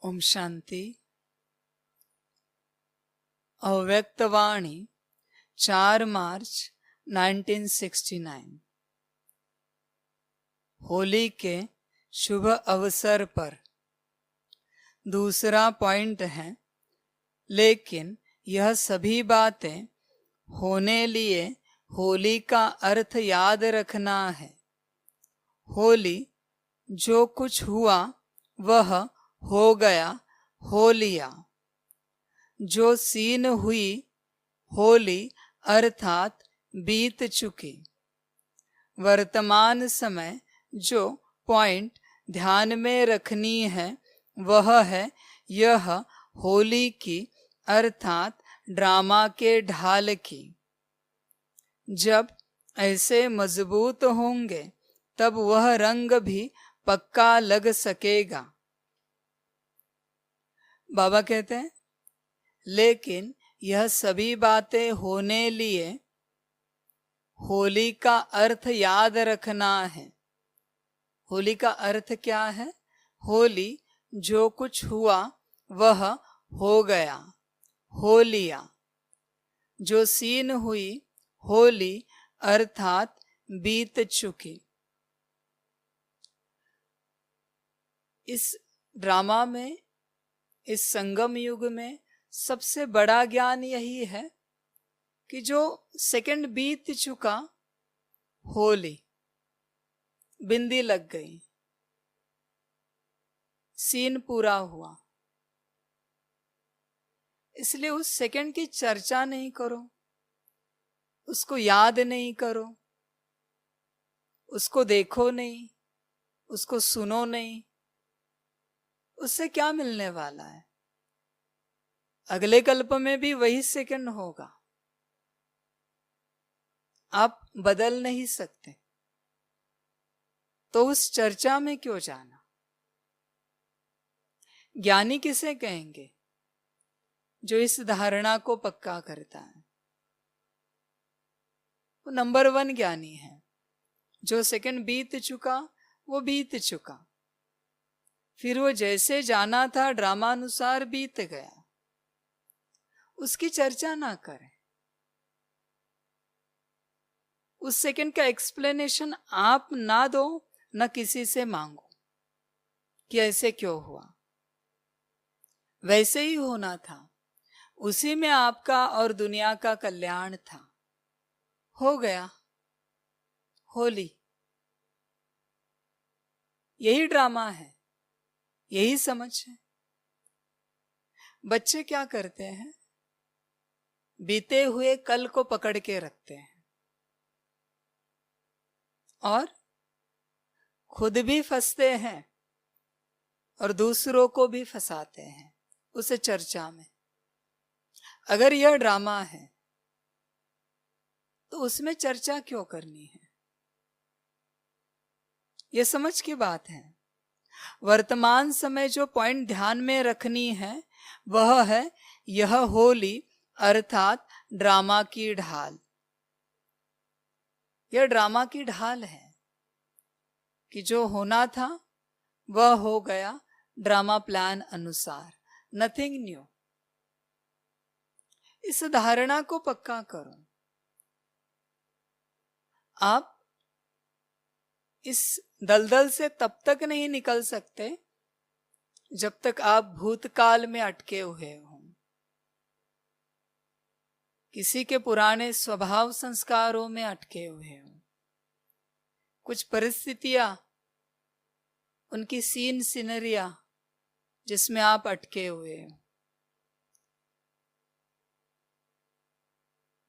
ओम शांति। अव्यक्तवाणी 4 मार्च 1969। होली के शुभ अवसर पर दूसरा पॉइंट है, लेकिन यह सभी बातें होने लिए होली का अर्थ याद रखना है। होली जो कुछ हुआ वह हो गया, हो लिया। जो सीन हुई होली अर्थात बीत चुकी। वर्तमान समय जो पॉइंट ध्यान में रखनी है वह है यह होली की अर्थात ड्रामा के ढाल की। जब ऐसे मजबूत होंगे तब वह रंग भी पक्का लग सकेगा। बाबा कहते हैं, लेकिन यह सभी बातें होने लिए होली का अर्थ याद रखना है। होली का अर्थ क्या है? होली जो कुछ हुआ वह हो गया, हो लिया। जो सीन हुई होली अर्थात बीत चुकी। इस ड्रामा में, इस संगम युग में सबसे बड़ा ज्ञान यही है कि जो सेकंड बीत चुका, होली बिंदी लग गई, सीन पूरा हुआ, इसलिए उस सेकंड की चर्चा नहीं करो, उसको याद नहीं करो, उसको देखो नहीं, उसको सुनो नहीं। उससे क्या मिलने वाला है? अगले कल्प में भी वही सेकंड होगा। आप बदल नहीं सकते, तो उस चर्चा में क्यों जाना? ज्ञानी किसे कहेंगे? जो इस धारणा को पक्का करता है वो नंबर 1 ज्ञानी है। जो सेकंड बीत चुका वो बीत चुका, फिर वो जैसे जाना था ड्रामानुसार बीत गया, उसकी चर्चा ना करें। उस सेकंड का एक्सप्लेनेशन आप ना दो, न किसी से मांगो कि ऐसे क्यों हुआ। वैसे ही होना था, उसी में आपका और दुनिया का कल्याण था। हो गया, होली। यही ड्रामा है, यही समझ है। बच्चे क्या करते हैं? बीते हुए कल को पकड़ के रखते हैं और खुद भी फंसते हैं और दूसरों को भी फंसाते हैं उस चर्चा में। अगर यह ड्रामा है तो उसमें चर्चा क्यों करनी है? यह समझ की बात है। वर्तमान समय जो पॉइंट ध्यान में रखनी है वह है यह होली अर्थात ड्रामा की ढाल। यह ड्रामा की ढाल है कि जो होना था वह हो गया ड्रामा प्लान अनुसार, नथिंग न्यू। इस धारणा को पक्का करो। आप इस दलदल से तब तक नहीं निकल सकते जब तक आप भूतकाल में अटके हुए हो, किसी के पुराने स्वभाव संस्कारों में अटके हुए हो, कुछ परिस्थितियां, उनकी सीन सिनरिया जिसमें आप अटके हुए हो।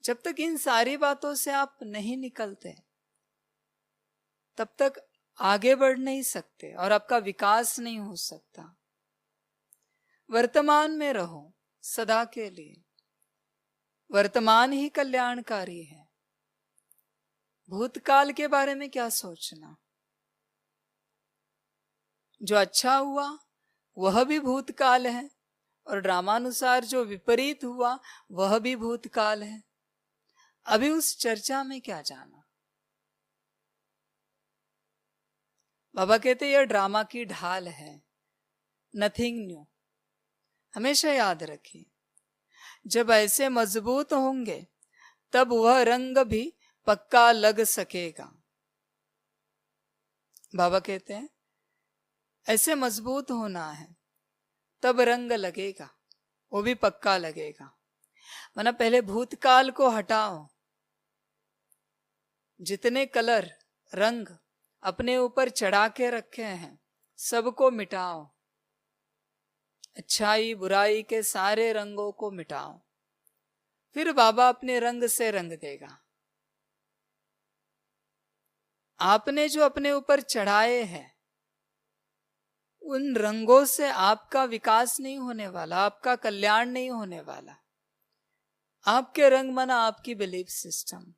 जब तक इन सारी बातों से आप नहीं निकलते तब तक आगे बढ़ नहीं सकते और आपका विकास नहीं हो सकता। वर्तमान में रहो सदा के लिए। वर्तमान ही कल्याणकारी है। भूतकाल के बारे में क्या सोचना? जो अच्छा हुआ वह भी भूतकाल है और ड्रामानुसार जो विपरीत हुआ वह भी भूतकाल है। अभी उस चर्चा में क्या जाना? बाबा कहते यह ड्रामा की ढाल है, नथिंग न्यू। हमेशा याद रखिए, जब ऐसे मजबूत होंगे तब वह रंग भी पक्का लग सकेगा। बाबा कहते हैं ऐसे मजबूत होना है, तब रंग लगेगा, वो भी पक्का लगेगा। वरना पहले भूतकाल को हटाओ, जितने कलर रंग अपने ऊपर चढ़ा के रखे हैं सबको मिटाओ, अच्छाई बुराई के सारे रंगों को मिटाओ, फिर बाबा अपने रंग से रंग देगा। आपने जो अपने ऊपर चढ़ाए हैं उन रंगों से आपका विकास नहीं होने वाला, आपका कल्याण नहीं होने वाला। आपके रंग माना आपकी बिलीफ सिस्टम,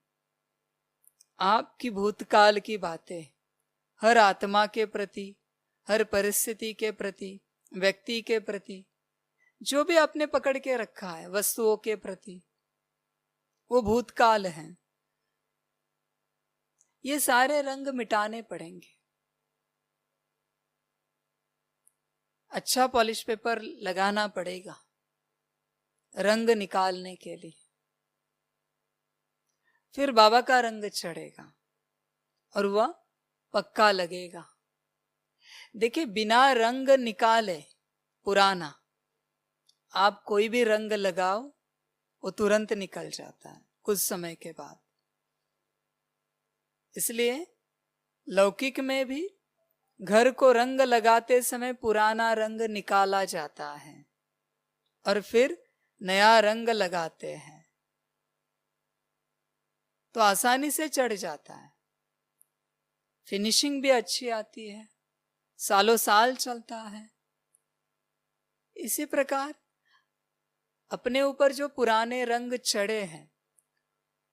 आपकी भूतकाल की बातें, हर आत्मा के प्रति, हर परिस्थिति के प्रति, व्यक्ति के प्रति, जो भी आपने पकड़ के रखा है वस्तुओं के प्रति, वो भूतकाल है। ये सारे रंग मिटाने पड़ेंगे। अच्छा पॉलिश पेपर लगाना पड़ेगा रंग निकालने के लिए, फिर बाबा का रंग चढ़ेगा और वह पक्का लगेगा। देखिए, बिना रंग निकाले पुराना आप कोई भी रंग लगाओ वो तुरंत निकल जाता है कुछ समय के बाद। इसलिए लौकिक में भी घर को रंग लगाते समय पुराना रंग निकाला जाता है और फिर नया रंग लगाते हैं, तो आसानी से चढ़ जाता है, फिनिशिंग भी अच्छी आती है, सालों साल चलता है। इसी प्रकार अपने ऊपर जो पुराने रंग चढ़े हैं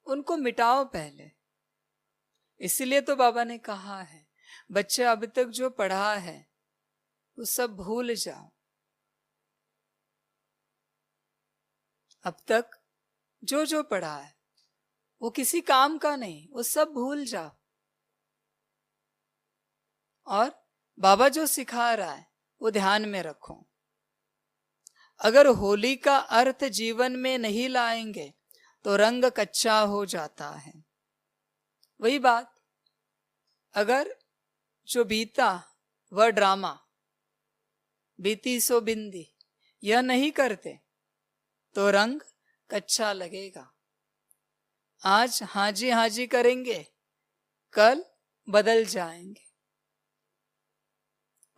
उनको मिटाओ पहले। इसलिए तो बाबा ने कहा है बच्चे अब तक जो पढ़ा है वो सब भूल जाओ। अब तक जो जो पढ़ा है वो किसी काम का नहीं, वो सब भूल जाओ और बाबा जो सिखा रहा है वो ध्यान में रखो। अगर होली का अर्थ जीवन में नहीं लाएंगे तो रंग कच्चा हो जाता है। वही बात, अगर जो बीता वह ड्रामा, बीती सो बिंदी, यह नहीं करते तो रंग कच्चा लगेगा। आज हाजी हाजी करेंगे, कल बदल जाएंगे,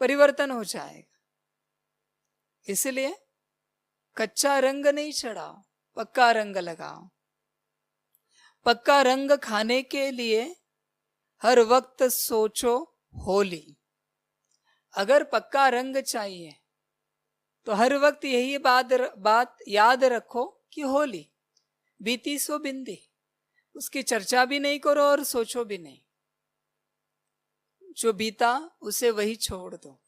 परिवर्तन हो जाएगा। इसलिए कच्चा रंग नहीं चढ़ाओ, पक्का रंग लगाओ। पक्का रंग खाने के लिए हर वक्त सोचो होली। अगर पक्का रंग चाहिए तो हर वक्त यही बात याद रखो कि होली, बीती सो बिंदी, उसकी चर्चा भी नहीं करो और सोचो भी नहीं। जो बीता उसे वही छोड़ दो,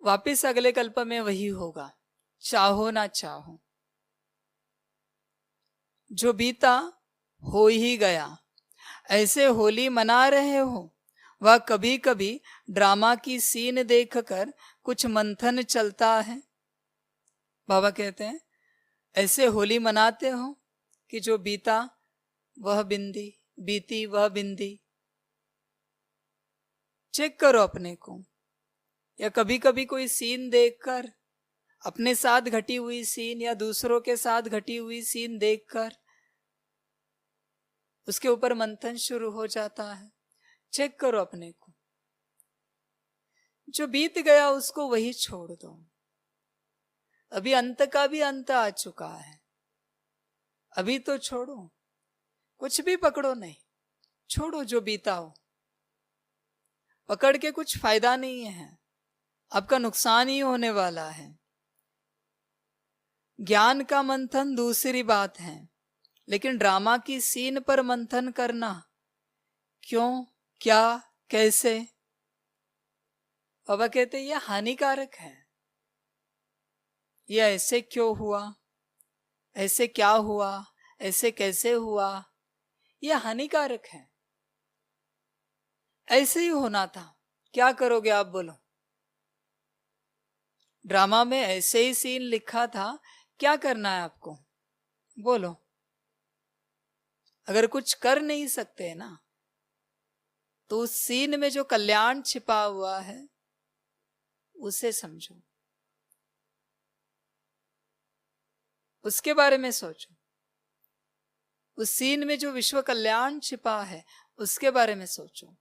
वापिस अगले कल्प में वही होगा, चाहो ना चाहो। जो बीता हो ही गया। ऐसे होली मना रहे हो, वह कभी कभी ड्रामा की सीन देखकर कुछ मंथन चलता है। बाबा कहते हैं ऐसे होली मनाते हो कि जो बीता वह बिंदी, बीती वह बिंदी। चेक करो अपने को। या कभी कभी कोई सीन देखकर, अपने साथ घटी हुई सीन या दूसरों के साथ घटी हुई सीन देखकर उसके ऊपर मंथन शुरू हो जाता है। चेक करो अपने को। जो बीत गया उसको वही छोड़ दो। अभी अंत का भी अंत आ चुका है, अभी तो छोड़ो, कुछ भी पकड़ो नहीं, छोड़ो जो बीता हो। पकड़ के कुछ फायदा नहीं है, आपका नुकसान ही होने वाला है। ज्ञान का मंथन दूसरी बात है, लेकिन ड्रामा की सीन पर मंथन करना, क्यों, क्या, कैसे, बाबा कहते यह हानिकारक है। यह ऐसे क्यों हुआ, ऐसे क्या हुआ, ऐसे कैसे हुआ, यह हानिकारक है। ऐसे ही होना था, क्या करोगे आप बोलो। ड्रामा में ऐसे ही सीन लिखा था, क्या करना है आपको? बोलो। अगर कुछ कर नहीं सकते ना, तो उस सीन में जो कल्याण छिपा हुआ है उसे समझो, उसके बारे में सोचो। उस सीन में जो विश्व कल्याण छिपा है उसके बारे में सोचो।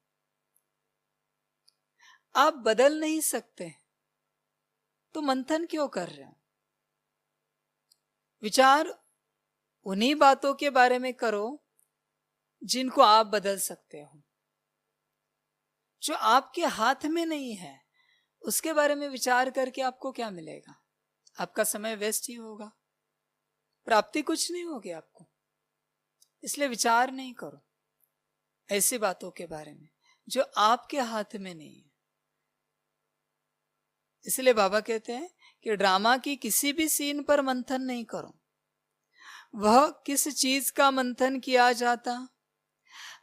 आप बदल नहीं सकते तो मंथन क्यों कर रहे हो? विचार उन्हीं बातों के बारे में करो जिनको आप बदल सकते हो। जो आपके हाथ में नहीं है उसके बारे में विचार करके आपको क्या मिलेगा? आपका समय वेस्ट ही होगा, प्राप्ति कुछ नहीं होगी आपको। इसलिए विचार नहीं करो ऐसी बातों के बारे में जो आपके हाथ में नहीं है। इसलिए बाबा कहते हैं कि ड्रामा की किसी भी सीन पर मंथन नहीं करो। वह किस चीज का मंथन किया जाता?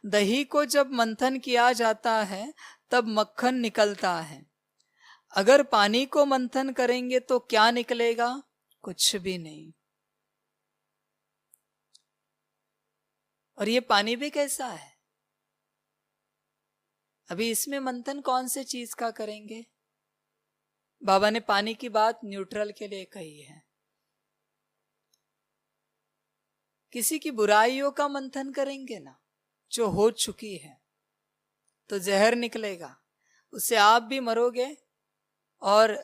दही को जब मंथन किया जाता है तब मक्खन निकलता है। अगर पानी को मंथन करेंगे तो क्या निकलेगा? कुछ भी नहीं। और ये पानी भी कैसा है? अभी इसमें मंथन कौन से चीज का करेंगे? बाबा ने पानी की बात न्यूट्रल के लिए कही है। किसी की बुराइयों का मंथन करेंगे ना, जो हो चुकी है, तो जहर निकलेगा, उससे आप भी मरोगे और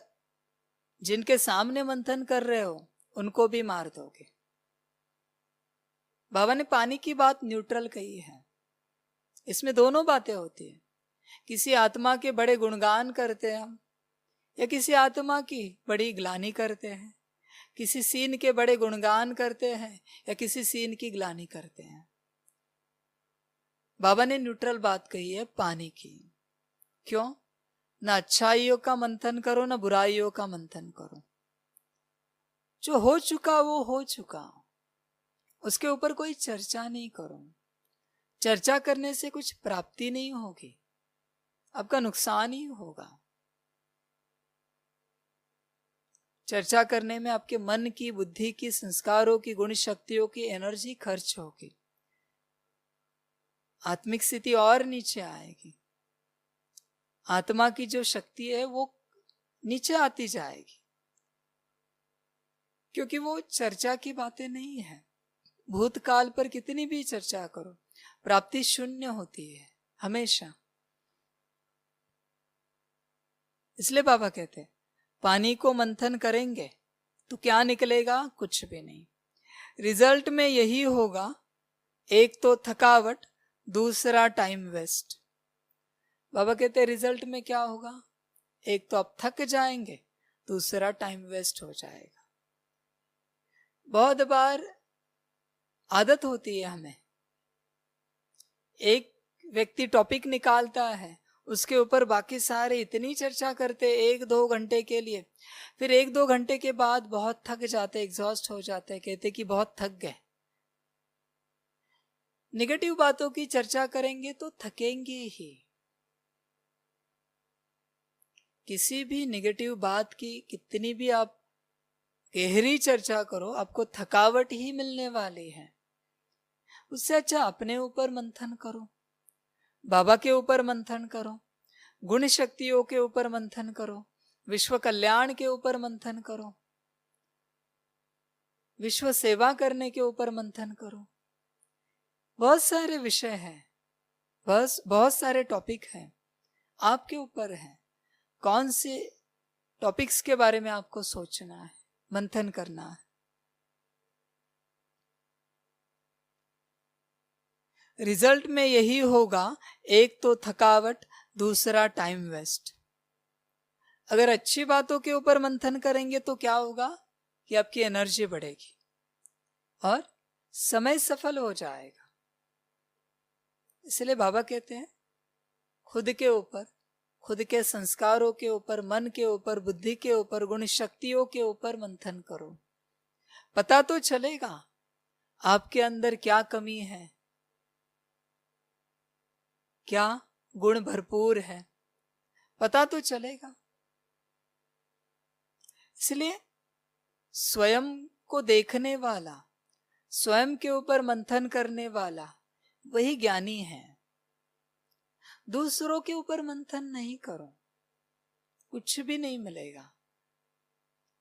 जिनके सामने मंथन कर रहे हो उनको भी मार दोगे। बाबा ने पानी की बात न्यूट्रल कही है। इसमें दोनों बातें होती है। किसी आत्मा के बड़े गुणगान करते हैं हम, या किसी आत्मा की बड़ी ग्लानि करते हैं। किसी सीन के बड़े गुणगान करते हैं या किसी सीन की ग्लानि करते हैं। बाबा ने न्यूट्रल बात कही है पानी की। क्यों? ना अच्छाइयों का मंथन करो ना बुराइयों का मंथन करो। जो हो चुका वो हो चुका, उसके ऊपर कोई चर्चा नहीं करो। चर्चा करने से कुछ प्राप्ति नहीं होगी, आपका नुकसान ही होगा। चर्चा करने में आपके मन की, बुद्धि की, संस्कारों की, गुण शक्तियों की एनर्जी खर्च होगी। आत्मिक स्थिति और नीचे आएगी। आत्मा की जो शक्ति है वो नीचे आती जाएगी, क्योंकि वो चर्चा की बातें नहीं है। भूतकाल पर कितनी भी चर्चा करो, प्राप्ति शून्य होती है हमेशा। इसलिए बाबा कहते हैं पानी को मंथन करेंगे तो क्या निकलेगा? कुछ भी नहीं। रिजल्ट में यही होगा, एक तो थकावट, दूसरा टाइम वेस्ट। बाबा कहते हैं रिजल्ट में क्या होगा? एक तो आप थक जाएंगे, दूसरा टाइम वेस्ट हो जाएगा। बहुत बार आदत होती है हमें, एक व्यक्ति टॉपिक निकालता है, उसके ऊपर बाकी सारे इतनी चर्चा करते 1-2 घंटे के लिए, फिर 1-2 घंटे के बाद बहुत थक जाते, एग्जॉस्ट हो जाते, कहते कि बहुत थक गए। नेगेटिव बातों की चर्चा करेंगे तो थकेंगे ही। किसी भी नेगेटिव बात की कितनी भी आप गहरी चर्चा करो, आपको थकावट ही मिलने वाली है। उससे अच्छा अपने ऊपर मंथन करो, बाबा के ऊपर मंथन करो, गुण शक्तियों के ऊपर मंथन करो, विश्व कल्याण के ऊपर मंथन करो, विश्व सेवा करने के ऊपर मंथन करो। बहुत सारे विषय हैं, बस बहुत सारे टॉपिक हैं, आपके ऊपर है कौन से टॉपिक्स के बारे में आपको सोचना है, मंथन करना है। रिजल्ट में यही होगा, एक तो थकावट, दूसरा टाइम वेस्ट। अगर अच्छी बातों के ऊपर मंथन करेंगे तो क्या होगा कि आपकी एनर्जी बढ़ेगी और समय सफल हो जाएगा। इसलिए बाबा कहते हैं खुद के ऊपर, खुद के संस्कारों के ऊपर, मन के ऊपर, बुद्धि के ऊपर, गुण शक्तियों के ऊपर मंथन करो। पता तो चलेगा आपके अंदर क्या कमी है, क्या गुण भरपूर है, पता तो चलेगा। इसलिए स्वयं को देखने वाला, स्वयं के ऊपर मंथन करने वाला वही ज्ञानी है। दूसरों के ऊपर मंथन नहीं करो, कुछ भी नहीं मिलेगा,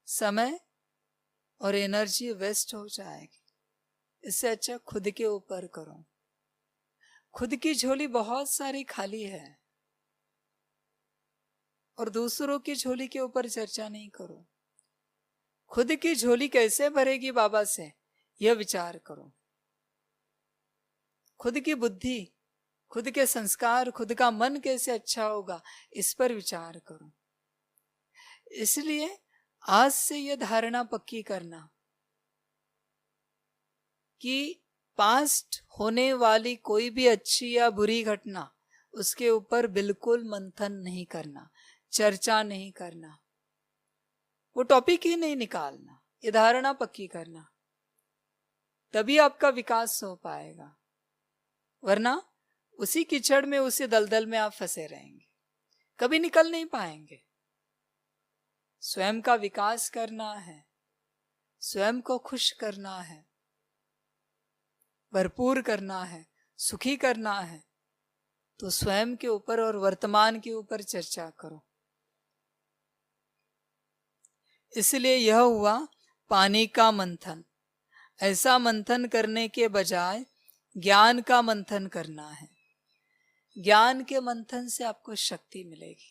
समय और एनर्जी वेस्ट हो जाएगी। इससे अच्छा खुद के ऊपर करो। खुद की झोली बहुत सारी खाली है और दूसरों की झोली के ऊपर चर्चा नहीं करो। खुद की झोली कैसे भरेगी बाबा से, यह विचार करो। खुद की बुद्धि, खुद के संस्कार, खुद का मन कैसे अच्छा होगा, इस पर विचार करो। इसलिए आज से यह धारणा पक्की करना कि पास्ट होने वाली कोई भी अच्छी या बुरी घटना, उसके ऊपर बिल्कुल मंथन नहीं करना, चर्चा नहीं करना, वो टॉपिक ही नहीं निकालना। ये धारणा पक्की करना, तभी आपका विकास हो पाएगा। वरना उसी कीचड़ में, उसी दलदल में आप फंसे रहेंगे, कभी निकल नहीं पाएंगे। स्वयं का विकास करना है, स्वयं को खुश करना है, भरपूर करना है, सुखी करना है, तो स्वयं के ऊपर और वर्तमान के ऊपर चर्चा करो। इसलिए यह हुआ पानी का मंथन। ऐसा मंथन करने के बजाय ज्ञान का मंथन करना है। ज्ञान के मंथन से आपको शक्ति मिलेगी।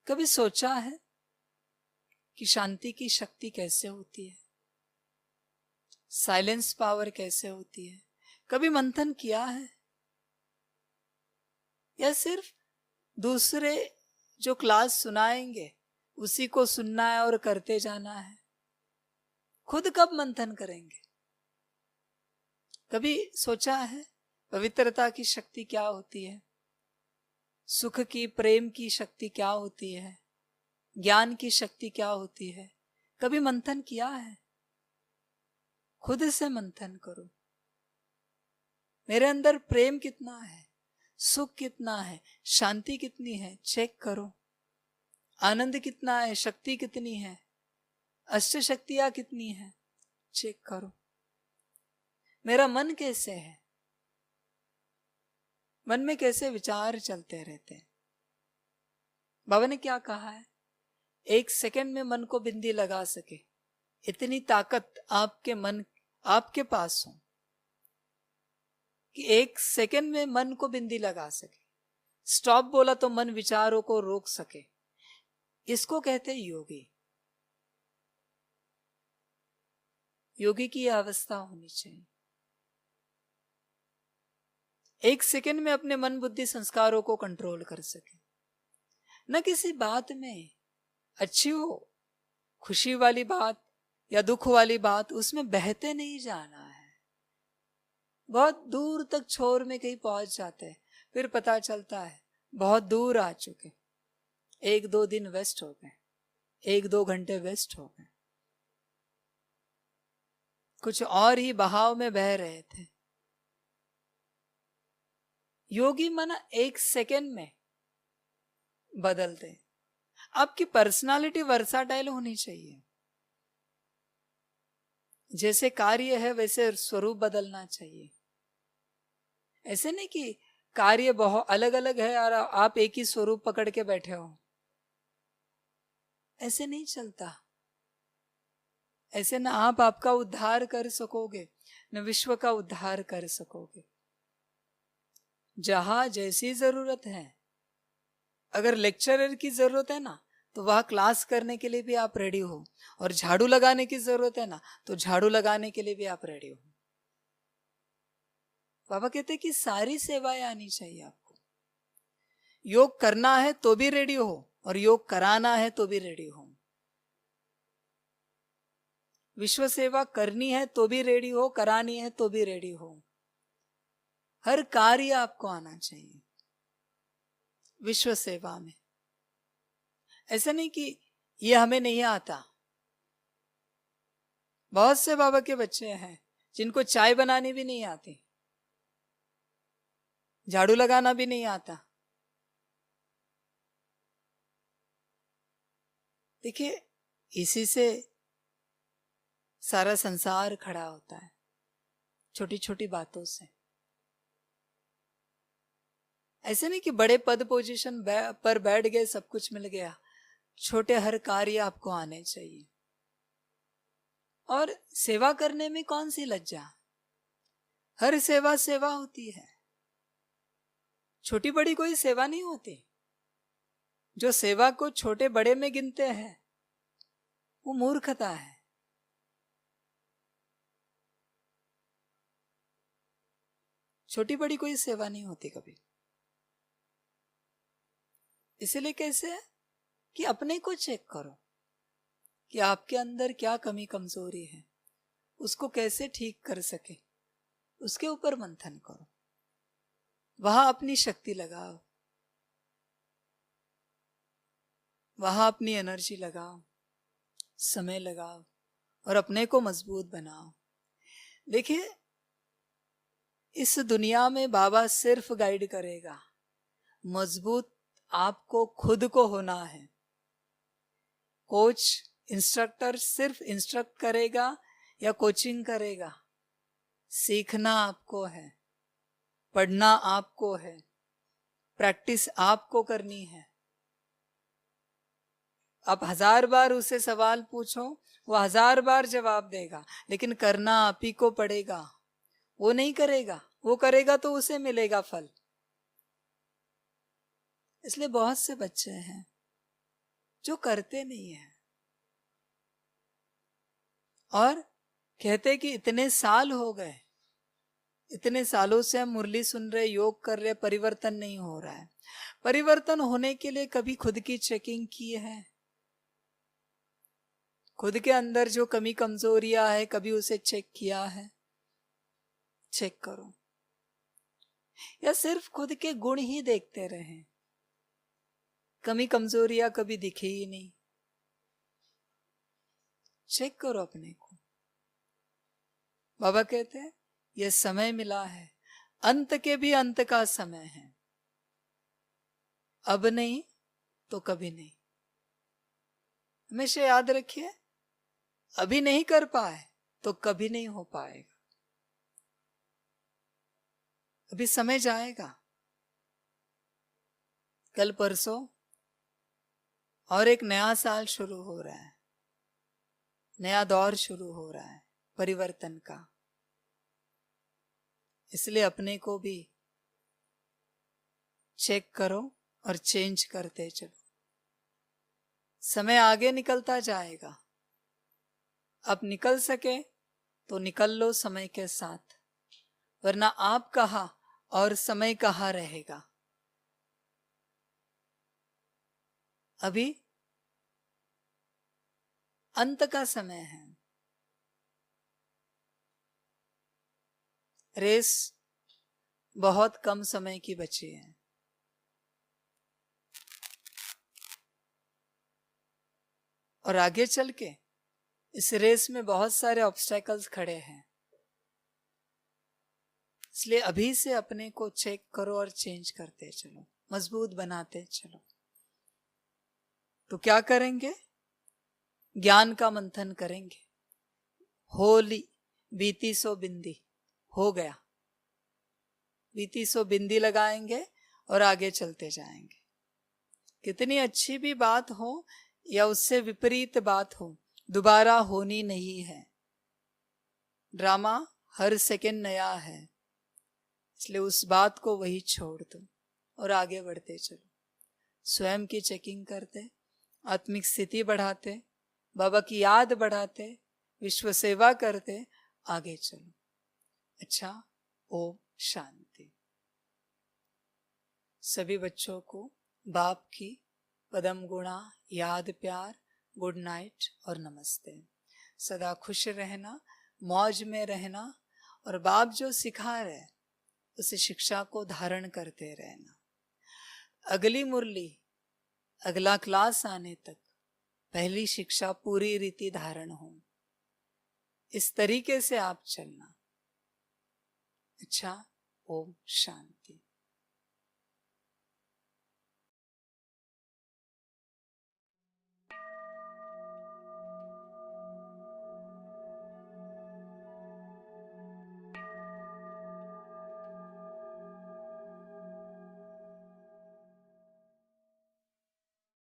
कभी सोचा है कि शांति की शक्ति कैसे होती है, साइलेंस पावर कैसे होती है? कभी मंथन किया है? या सिर्फ दूसरे जो क्लास सुनाएंगे उसी को सुनना है और करते जाना है? खुद कब मंथन करेंगे? कभी सोचा है पवित्रता की शक्ति क्या होती है, सुख की, प्रेम की शक्ति क्या होती है, ज्ञान की शक्ति क्या होती है? कभी मंथन किया है? खुद से मंथन करो। मेरे अंदर प्रेम कितना है, सुख कितना है, शांति कितनी है, चेक करो। आनंद कितना है, शक्ति कितनी है, अष्ट शक्तियां कितनी है, चेक करो। मेरा मन कैसे है, मन में कैसे विचार चलते रहते हैं? बाबा ने क्या कहा है? 1 सेकंड में मन को बिंदी लगा सके, इतनी ताकत आपके मन, आपके पास हो कि 1 सेकंड में मन को बिंदी लगा सके। स्टॉप बोला तो मन विचारों को रोक सके। इसको कहते हैं योगी। योगी की यह अवस्था होनी चाहिए। 1 सेकंड में अपने मन बुद्धि संस्कारों को कंट्रोल कर सके। न किसी बात में, अच्छी हो, खुशी वाली बात या दुख वाली बात, उसमें बहते नहीं जाना है। बहुत दूर तक छोर में कहीं पहुंच जाते हैं, फिर पता चलता है बहुत दूर आ चुके। 1-2 दिन वेस्ट हो गए, 1-2 घंटे वेस्ट हो गए, कुछ और ही बहाव में बह रहे थे। योगी माना 1 सेकंड में बदल दे। आपकी पर्सनालिटी वर्साटाइल होनी चाहिए। जैसे कार्य है वैसे स्वरूप बदलना चाहिए। ऐसे नहीं कि कार्य बहुत अलग अलग है और आप एक ही स्वरूप पकड़ के बैठे हो, ऐसे नहीं चलता। ऐसे ना आप आपका उद्धार कर सकोगे, न विश्व का उद्धार कर सकोगे। जहां जैसी जरूरत है, अगर लेक्चरर की जरूरत है ना, तो वह क्लास करने के लिए भी आप रेडी हो, और झाड़ू लगाने की जरूरत है ना, तो झाड़ू लगाने के लिए भी आप रेडी हो। बाबा कहते हैं कि सारी सेवाएं आनी चाहिए आपको। योग करना है तो भी रेडी हो, और योग कराना है तो भी रेडी हो। विश्व सेवा करनी है तो भी रेडी हो, करानी है तो भी रेडी हो। हर कार्य आपको आना चाहिए विश्व सेवा में। ऐसा नहीं कि ये हमें नहीं आता। बहुत से बाबा के बच्चे हैं जिनको चाय बनानी भी नहीं आती, झाड़ू लगाना भी नहीं आता, देखिए, इसी से सारा संसार खड़ा होता है, छोटी छोटी बातों से। ऐसे नहीं कि बड़े पद पोजीशन पर बैठ गए, सब कुछ मिल गया। छोटे हर कार्य आपको आने चाहिए। और सेवा करने में कौन सी लज्जा, हर सेवा सेवा होती है, छोटी बड़ी कोई सेवा नहीं होती। जो सेवा को छोटे बड़े में गिनते हैं वो मूर्खता है। छोटी बड़ी कोई सेवा नहीं होती कभी। इसलिए कैसे है कि अपने को चेक करो कि आपके अंदर क्या कमी कमजोरी है, उसको कैसे ठीक कर सके, उसके ऊपर मंथन करो, वहां अपनी शक्ति लगाओ, वहां अपनी एनर्जी लगाओ, समय लगाओ और अपने को मजबूत बनाओ। देखिए, इस दुनिया में बाबा सिर्फ गाइड करेगा, मजबूत आपको खुद को होना है। कोच इंस्ट्रक्टर सिर्फ इंस्ट्रक्ट करेगा या कोचिंग करेगा, सीखना आपको है, पढ़ना आपको है, प्रैक्टिस आपको करनी है। आप 1000 बार उसे सवाल पूछो, वो 1000 बार जवाब देगा, लेकिन करना आप ही को पड़ेगा। वो नहीं करेगा, वो करेगा तो उसे मिलेगा फल। इसलिए बहुत से बच्चे हैं जो करते नहीं है और कहते कि इतने साल हो गए, इतने सालों से हम मुरली सुन रहे, योग कर रहे, परिवर्तन नहीं हो रहा है। परिवर्तन होने के लिए कभी खुद की चेकिंग की है? खुद के अंदर जो कमी कमजोरियां है कभी उसे चेक किया है? चेक करो। या सिर्फ खुद के गुण ही देखते रहे, कमी कमजोरियां कभी दिखे ही नहीं? चेक करो अपने को। बाबा कहते हैं यह समय मिला है, अंत के भी अंत का समय है, अब नहीं तो कभी नहीं। हमेशा याद रखिए, अभी नहीं कर पाए तो कभी नहीं हो पाएगा। अभी समय जाएगा, कल परसों और एक नया साल शुरू हो रहा है, नया दौर शुरू हो रहा है परिवर्तन का। इसलिए अपने को भी चेक करो और चेंज करते चलो। समय आगे निकलता जाएगा, अब निकल सके तो निकल लो समय के साथ, वरना आप कहाँ और समय कहाँ रहेगा। अभी अंत का समय है, रेस बहुत कम समय की बची है। और आगे चल के इस रेस में बहुत सारे ऑब्स्टेकल्स खड़े हैं। इसलिए अभी से अपने को चेक करो और चेंज करते चलो, मजबूत बनाते चलो। तो क्या करेंगे? ज्ञान का मंथन करेंगे। होली बीती सो बिंदी, हो गया, बीती सो बिंदी लगाएंगे और आगे चलते जाएंगे। कितनी अच्छी भी बात हो या उससे विपरीत बात हो, दोबारा होनी नहीं है। ड्रामा हर सेकंड नया है, इसलिए उस बात को वही छोड़ दो और आगे बढ़ते चलो। स्वयं की चेकिंग करते, आत्मिक स्थिति बढ़ाते, बाबा की याद बढ़ाते, विश्व सेवा करते आगे चलो। अच्छा, ओम शांति। सभी बच्चों को बाप की पदम गुणा याद प्यार, गुड नाइट और नमस्ते। सदा खुश रहना, मौज में रहना और बाप जो सिखा रहे उस शिक्षा को धारण करते रहना। अगली मुरली, अगला क्लास आने तक पहली शिक्षा पूरी रीति धारण हो, इस तरीके से आप चलना। अच्छा, ओम शांति।